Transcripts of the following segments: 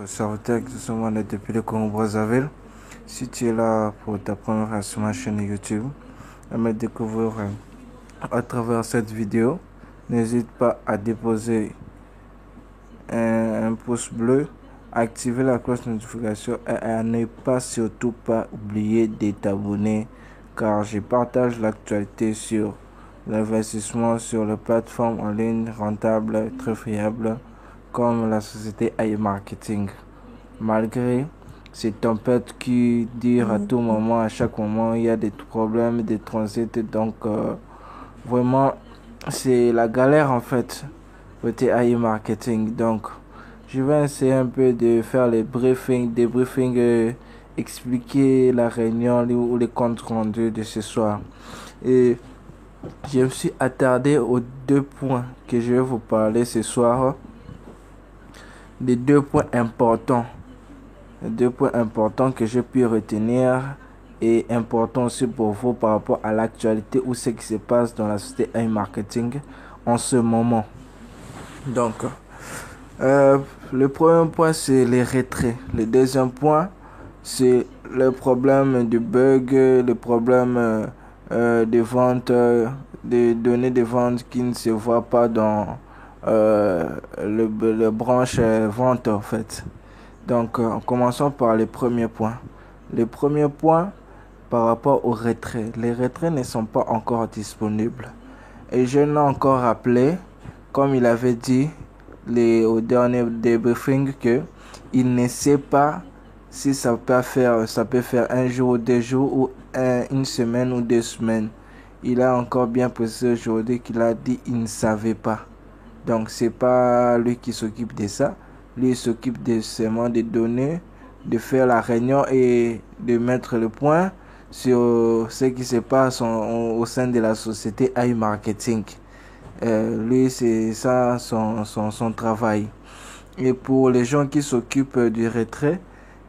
Serviteur que ce soit depuis le Congo-Brazzaville. Si tu es là pour ta première fois sur ma chaîne YouTube, à me découvrir à travers cette vidéo, n'hésite pas à déposer un pouce bleu, activer la cloche de notification et à ne pas surtout pas oublier de t'abonner car je partage l'actualité sur l'investissement sur les plateformes en ligne rentables, très fiables comme la société iMarketing. Malgré ces tempêtes qui durent à tout moment, à chaque moment, il y a des problèmes, des transits. Donc, vraiment, c'est la galère en fait, côté iMarketing. Donc, je vais essayer un peu de faire les briefings, des briefings, expliquer la réunion ou les comptes rendus de ce soir. Et je me suis attardé aux deux points que je vais vous parler ce soir. Les deux points importants. Les deux points importants que j'ai pu retenir et importants aussi pour vous par rapport à l'actualité ou ce qui se passe dans la société iMarketing en ce moment. Donc, le premier point, c'est les retraits. Le deuxième point, c'est le problème du bug, le problème de vente, de données de vente qui ne se voient pas dans le branche vente en fait. Donc, commençons par les premiers points. Le premier point, par rapport aux retraits. Les retraits ne sont pas encore disponibles. Et je l'ai encore rappelé, comme il avait dit au dernier débriefing, que il ne sait pas si ça peut faire un jour, 2 jours, ou une semaine ou 2 semaines. Il a encore bien précisé aujourd'hui qu'il a dit qu'il ne savait pas. Donc, c'est pas lui qui s'occupe de ça. Lui, il s'occupe seulement des données, de faire la réunion et de mettre le point sur ce qui se passe au sein de la société iMarketing. Lui, c'est ça son travail. Et pour les gens qui s'occupent du retrait,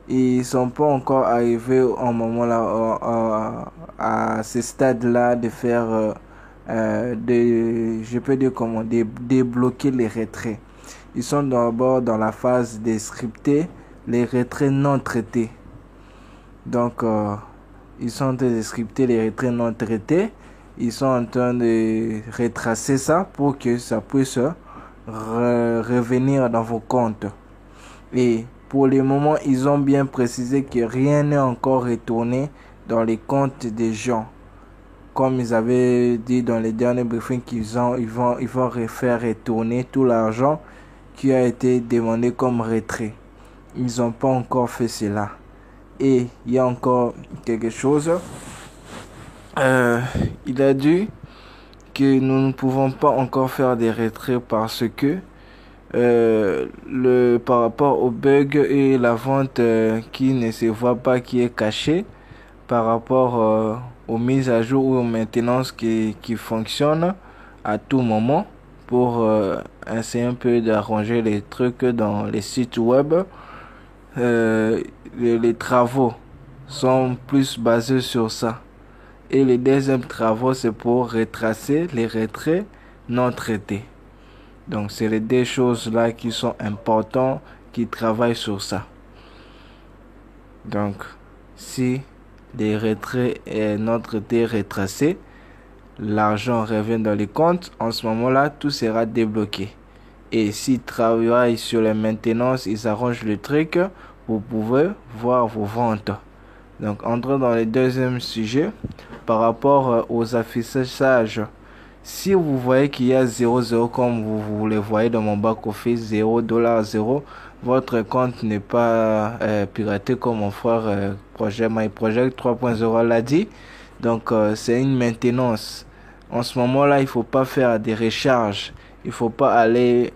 ils sont pas encore arrivés au moment là, à ce stade-là de faire je peux dire comment, débloquer les retraits. Ils sont d'abord dans la phase de scripter les retraits non traités. Donc, ils sont en train de scripter les retraits non traités. Ils sont en train de retracer ça pour que ça puisse revenir dans vos comptes. Et pour le moment, ils ont bien précisé que rien n'est encore retourné dans les comptes des gens. Comme ils avaient dit dans les derniers briefings qu'ils ils vont faire retourner tout l'argent qui a été demandé comme retrait. Ils n'ont pas encore fait cela. Et il y a encore quelque chose. Il a dit que nous ne pouvons pas encore faire des retraits parce que par rapport au bug et la vente qui ne se voit pas, qui est cachée, par rapport aux mises à jour ou aux maintenances qui fonctionnent à tout moment pour essayer un peu d'arranger les trucs dans les sites web. Les travaux sont plus basés sur ça. Et les deuxièmes travaux, c'est pour retracer les retraits non traités. Donc, c'est les deux choses là qui sont importantes, qui travaillent sur ça. Donc, si les retraits non traités retracés, l'argent revient dans les comptes, en ce moment-là, tout sera débloqué. Et s'ils travaillent sur la maintenance, ils arrangent le truc, vous pouvez voir vos ventes. Donc, entrons dans le deuxième sujet, par rapport aux affichages. Si vous voyez qu'il y a 0,0 comme vous le voyez dans mon back-office, $0, votre compte n'est pas piraté comme mon frère MyProject 3.0 l'a dit. Donc, c'est une maintenance. En ce moment-là, il ne faut pas faire des recharges. Il ne faut pas aller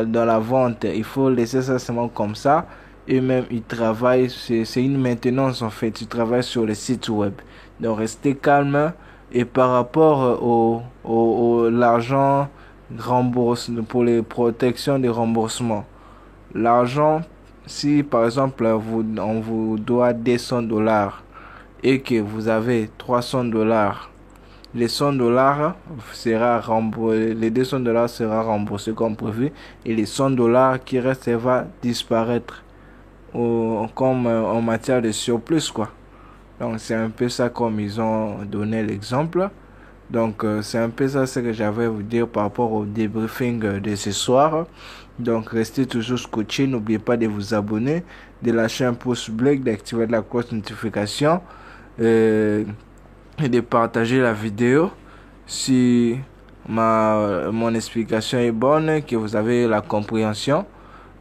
dans la vente. Il faut laisser ça seulement comme ça. Eux-mêmes, ils travaillent. C'est une maintenance en fait. Ils travaillent sur le site web. Donc, restez calme. Et par rapport l'argent remboursé pour les protections de remboursement, l'argent, si par exemple on vous doit $200 et que vous avez $300, les $100 sera remboursé, les $200 sera remboursé comme prévu et les $100 qui restent va disparaître comme en matière de surplus, quoi. Donc c'est un peu ça comme ils ont donné l'exemple. Donc c'est un peu ça ce que j'avais à vous dire par rapport au débriefing de ce soir. Donc restez toujours scotchés, n'oubliez pas de vous abonner, de lâcher un pouce bleu, d'activer la cloche de notification et de partager la vidéo si mon explication est bonne, que vous avez la compréhension,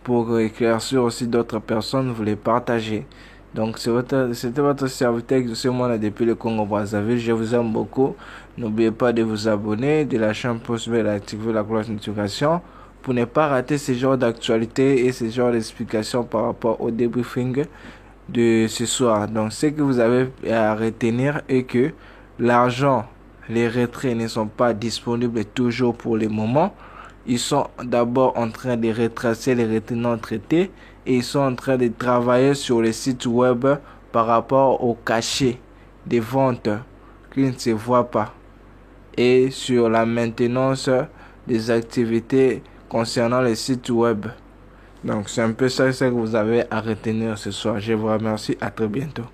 pour éclaircir aussi d'autres personnes, vous les partagez. Donc c'était votre serviteur exaucement depuis le Congo Brazzaville. Je vous aime beaucoup. N'oubliez pas de vous abonner, de lâcher un pouce bleu, d'activer la cloche de notification pour ne pas rater ce genre d'actualité et ce genre d'explications par rapport au débriefing de ce soir. Donc ce que vous avez à retenir est que l'argent, les retraits ne sont pas disponibles toujours pour le moment. Ils sont d'abord en train de retracer les retraits non traités et ils sont en train de travailler sur les sites web par rapport au cachet des ventes qui ne se voient pas et sur la maintenance des activités concernant les sites web. Donc c'est un peu ça que vous avez à retenir ce soir. Je vous remercie. À très bientôt.